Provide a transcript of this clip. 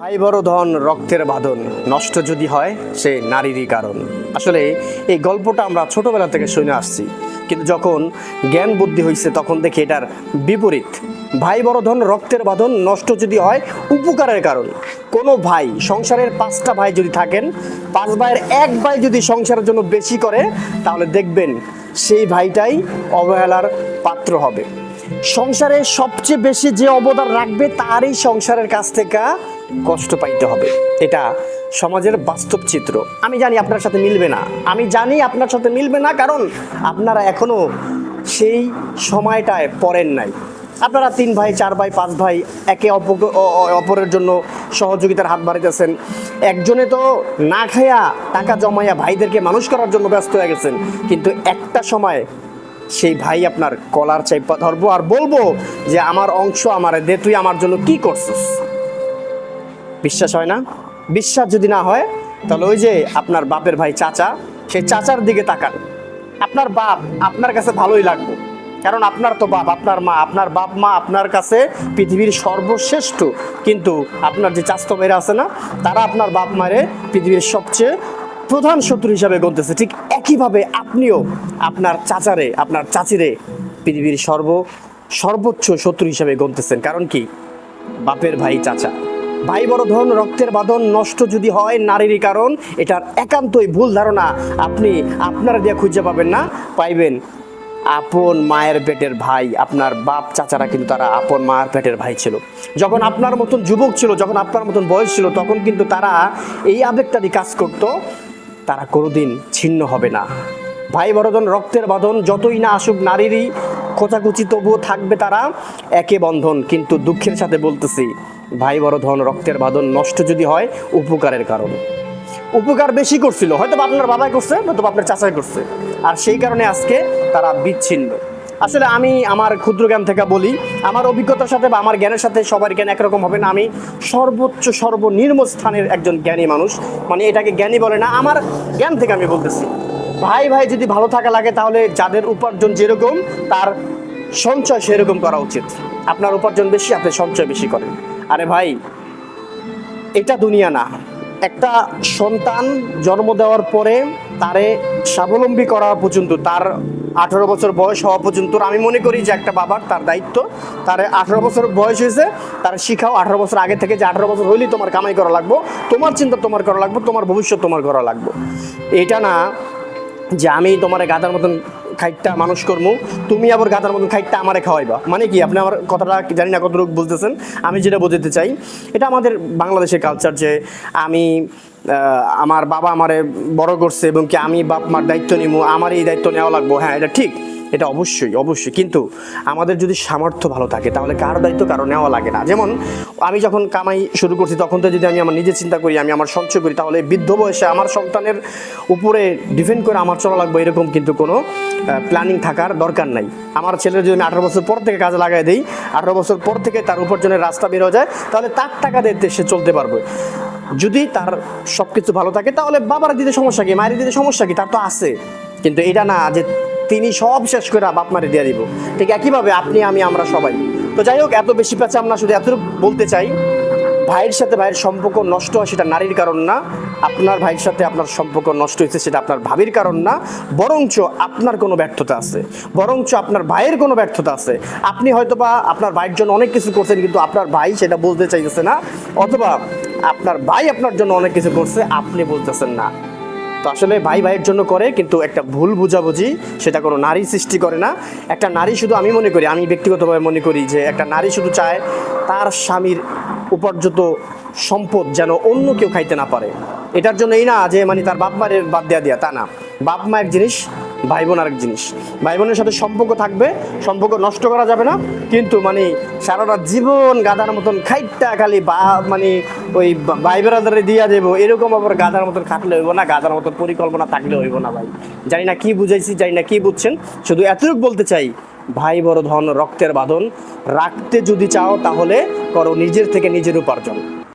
ভাই বড় ধন রক্তের বাঁধন নষ্ট যদি হয় সে নারীরই কারণ। আসলে এই গল্পটা আমরা ছোটবেলা থেকে শুনে আসছি, কিন্তু যখন জ্ঞান বুদ্ধি হয়েছে তখন দেখি এটার বিপরীত। ভাই বড় ধন রক্তের বাঁধন নষ্ট যদি হয় উপকারের কারণ। কোনো ভাই সংসারের 5টা ভাই যদি থাকেন, 5 ভাইয়ের এক ভাই যদি সংসারের জন্য বেশি করে তাহলে দেখবেন সেই ভাইটাই অবহেলার পাত্র হবে। সংসারে সবচেয়ে বেশি যে অবদান রাখবে তারই সংসারের কাছ থেকে কষ্ট পাইতে হবে। এটা সমাজের বাস্তব চিত্র। আমি জানি আপনার সাথে মিলবে না, আমি জানি আপনার সাথে মিলবে না, কারণ আপনারা এখনো সেই সময়টায় পড়েন নাই। আপনারা 3 ভাই 4 ভাই 5 ভাই একে অপরের জন্য সহযোগিতার হাত বাড়াইতেছেন। একজনে তো না খাইয়া টাকা জমাইয়া ভাইদেরকে মানুষ করার জন্য ব্যস্ত হয়ে গেছেন, কিন্তু একটা সময় সেই ভাই আপনার কলার চাইপা ধরবো আর বলবো যে আমার অংশ আমারে দে, তুই আমার জন্য কি করছিস। বিশ্বাস হয় না? বিশ্বাস যদি না হয় তাহলে ওই যে আপনার বাপের ভাই চাচা, সেই চাচার দিকে তাকান। আপনার বাপ আপনার কাছে ভালোই লাগবে, কারণ আপনার তো বাপ, আপনার মা, আপনার বাপ মা আপনার কাছে পৃথিবীর সর্বশ্রেষ্ঠ। কিন্তু আপনার যে চাচাতো ভাইরা আছে না, তারা আপনার বাপ মারে পৃথিবীর সবচেয়ে প্রধান শত্রু হিসাবে গণতেছে। ঠিক একইভাবে আপনিও আপনার চাচারে, আপনার চাচিরে পৃথিবীর সর্বোচ্চ শত্রু হিসাবে গণতেছেন। কারণ কি? বাপের ভাই চাচা। ভাই বড় ধন রক্তের বাঁধন নষ্ট যদি হয় নারীরই কারণ। এটার একান্তই ভুল ধারণা। আপনি আপনারা দিয়ে খুঁজে পাবেন না, পাইবেন আপন মায়ের পেটের ভাই। আপনার বাপ চাচারা কিন্তু তারা আপন মায়ের পেটের ভাই ছিল। যখন আপনার মতন যুবক ছিল, যখন আপনার মতন বয়স ছিল, তখন কিন্তু তারা এই আবেগটা দিয়ে কাজ করতো। তারা কোনোদিন ছিন্ন হবে না। ভাই বড় ধন রক্তের বাঁধন যতই না আসুক নারীরই খোঁচাখুচি, তবুও থাকবে তারা একে বন্ধন। কিন্তু দুঃখের সাথে বলতেছি, ভাই বড় ধন রক্তের বাঁধন নষ্ট যদি হয় উপকারের কারণ। উপকার বেশি করছিল, হয়তো আপনার বাবাই করছে, হয়তো আপনার চাচাই করছে, আর সেই কারণে আজকে তারা বিচ্ছিন্ন। আসলে আমি আমার ক্ষুদ্র জ্ঞান থেকে বলি, আমার অভিজ্ঞতার সাথে বা আমার জ্ঞানের সাথে সবার জ্ঞান একরকম হবে না। আমি সর্বোচ্চ সর্বনিম্ন স্থানের একজন জ্ঞানী মানুষ, মানে এটাকে জ্ঞানী বলে না, আমার জ্ঞান থেকে আমি বলতেছি। ভাই ভাই যদি ভালো থাকা লাগে তাহলে যাদের উপার্জন যেরকম তার সঞ্চয় সেরকম করা উচিত। আপনার উপার্জন বেশি, আপনি সঞ্চয় বেশি করেন। আরে ভাই, এটা দুনিয়া না। একটা সন্তান জন্ম দেওয়ার পরে তারে স্বাবলম্বী করা পর্যন্ত, তার 18 বছর বয়স হওয়া পর্যন্ত আমি মনে করি যে একটা বাবার তার দায়িত্ব। তার 18 বছর বয়স হয়েছে, তার শিখাও 18 বছর আগে থেকে যে 18 বছর হইলেই তোমার কামাই করা লাগবো, তোমার চিন্তা তোমার করা লাগবে, তোমার ভবিষ্যৎ তোমার করা লাগবে। এটা না যে আমি তোমার গাধার মতন খাইটটা মানুষ করবো, তুমি আবার গাধার মতন খাইটটা আমারে খাওয়াইবা। মানে কি? আপনি আমার কথাটা জানি না কতটুকু বুঝতেছেন। আমি যেটা বোঝাতে চাই, এটা আমাদের বাংলাদেশের কালচার যে আমি আমার বাবা আমারে বড় করছে এবং কি আমি বাপ মার দায়িত্ব নিব, আমার এই দায়িত্ব নেওয়া লাগবো। হ্যাঁ, এটা ঠিক, এটা অবশ্যই অবশ্যই। কিন্তু আমাদের যদি সামর্থ্য ভালো থাকে তাহলে কারো দায়িত্ব কারো নেওয়া লাগে না। যেমন আমি যখন কামাই শুরু করছি তখন তো যদি আমি আমার নিজে চিন্তা করি, আমি আমার সঞ্চয় করি, তাহলে বৃদ্ধ বয়সে আমার সন্তানের উপরে ডিপেন্ড করে আমার চলা লাগবে এরকম কিন্তু কোনো প্ল্যানিং থাকার দরকার নাই। আমার ছেলের যদি আমি 18 বছর পর থেকে কাজে লাগাই দিই, 18 বছর পর থেকে তার উপার্জনের রাস্তা বের হয়ে যায়, তাহলে তার টাকা দিতে সে চলতে পারবে। যদি তার সব কিছু ভালো থাকে তাহলে বাবার দিতে সমস্যা কি, মায়ের দিতে সমস্যা কি, তার তো আছে। কিন্তু এটা না যে তিনি সব শেষ করে বাপ মারে দিয়ে দিব। ঠিক একইভাবে আপনি আমি আমরা সবাই। তো যাই হোক, এত বেশি পেঁচা আমরা শুধু এতটুকু বলতে চাই, ভাইয়ের সাথে ভাইয়ের সম্পর্ক নষ্ট হয় সেটা নারীর কারণ না। আপনার ভাইয়ের সাথে আপনার সম্পর্ক নষ্ট হয়েছে সেটা আপনার ভাবির কারণ না, বরঞ্চ আপনার কোনো ব্যর্থতা আছে, বরঞ্চ আপনার ভাইয়ের কোনো ব্যর্থতা আছে। আপনি হয়তোবা আপনার ভাইয়ের জন্য অনেক কিছু করছেন, কিন্তু আপনার ভাই সেটা বলতে চাইতেছে না, অথবা আপনার ভাই আপনার জন্য অনেক কিছু করছে, আপনি বলতেছেন না। তো আসলে ভাই ভাইয়ের জন্য করে, কিন্তু একটা ভুল বুঝাবুঝি সেটা কোনো নারী সৃষ্টি করে না। একটা নারী শুধু, আমি মনে করি, আমি ব্যক্তিগতভাবে মনে করি যে একটা নারী শুধু চায় তার স্বামীর উপার্জিত সম্পদ যেন অন্য কেউ খাইতে না পারে। এটার জন্য এই না যে মানে তার বাপ মায়ের বাদ দেওয়া, তা না। বাপ মা এক জিনিস, ভাই বোন আরেক জিনিস। ভাই বোনের সাথে সম্পর্ক থাকবে, সম্পর্ক নষ্ট করা যাবে না, কিন্তু মানে সারাটা জীবন গাধার মতন খাইটটা খালি মানে ওই ভাই বেড়াদারে দিয়া দেবো এরকম আবার গাধার মতন খাটলে হইব না, গাধার মতন পরিকল্পনা থাকলে হইব না ভাই। জানি না কি বুঝাইছি, জানি না কি বুঝছেন, শুধু এতটুকু বলতে চাই, ভাই বড় ধন রক্তের বাঁধন রাখতে যদি চাও তাহলে করো নিজের থেকে নিজের উপার্জন।